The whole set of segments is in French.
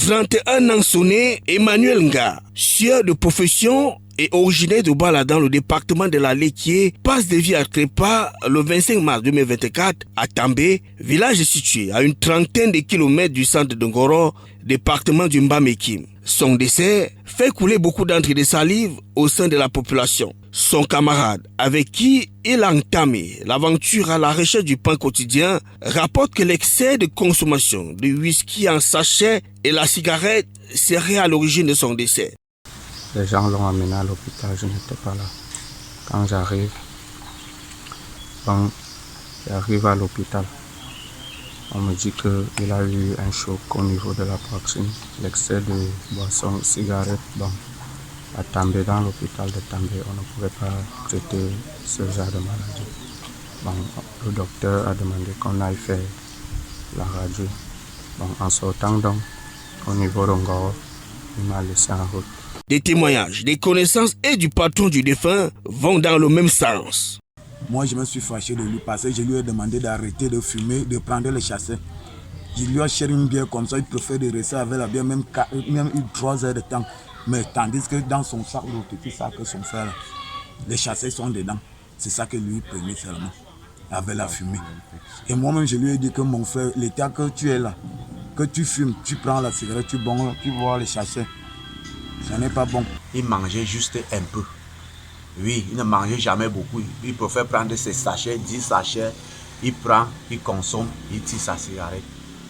31 ans sonnés, Emmanuel Nga, sieur de profession et originaire de Bala dans le département de la Léquier, passe de vie à trépas le 25 mars 2024 à També, village situé à une trentaine de kilomètres du centre de Ngoro, département du Mbamekim. Son décès fait couler beaucoup d'encre de salive au sein de la population. Son camarade, avec qui il a entamé l'aventure à la recherche du pain quotidien, rapporte que l'excès de consommation de whisky en sachet et la cigarette serait à l'origine de son décès. Les gens l'ont amené à l'hôpital, je n'étais pas là. Quand j'arrive à l'hôpital, on me dit qu'il a eu un choc au niveau de la poitrine, l'excès de boisson, cigarette. À També, dans l'hôpital de També, on ne pouvait pas traiter ce genre de maladie. Le docteur a demandé qu'on aille faire la radio. En sortant donc, au niveau de Ngoro, il m'a laissé en route. Des témoignages, des connaissances et du patron du défunt vont dans le même sens. Moi, je me suis fâché de lui parce que je lui ai demandé d'arrêter de fumer, de prendre le chassé. Je lui ai acheté une bière comme ça, il préfère de rester avec la bière même 3 heures de temps. Mais tandis que dans son sac, le petit sac que son frère, les chassés sont dedans. C'est ça que lui prenait seulement, avec la fumée. Et moi-même, je lui ai dit que mon frère, l'état que tu es là, que tu fumes, tu prends la cigarette, tu bois les chassés. Ça n'est pas bon. Il mangeait juste un peu. Oui, il ne mangeait jamais beaucoup. Il préfère prendre ses sachets, 10 sachets. Il prend, il consomme, il tire sa cigarette.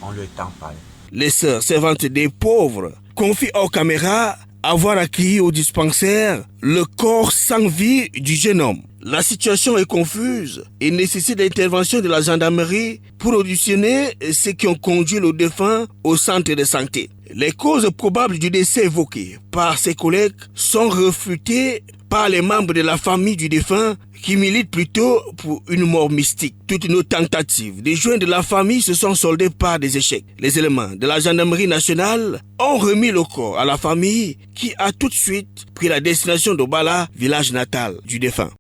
On lui tend pas. Les sœurs servantes des pauvres confient aux caméras avoir accueilli au dispensaire le corps sans vie du jeune homme. La situation est confuse et nécessite l'intervention de la gendarmerie pour auditionner ceux qui ont conduit le défunt au centre de santé. Les causes probables du décès évoquées par ses collègues sont réfutées par les membres de la famille du défunt qui militent plutôt pour une mort mystique. Toutes nos tentatives de joindre la famille se sont soldées par des échecs. Les éléments de la gendarmerie nationale ont remis le corps à la famille qui a tout de suite pris la destination de Bala, village natal du défunt.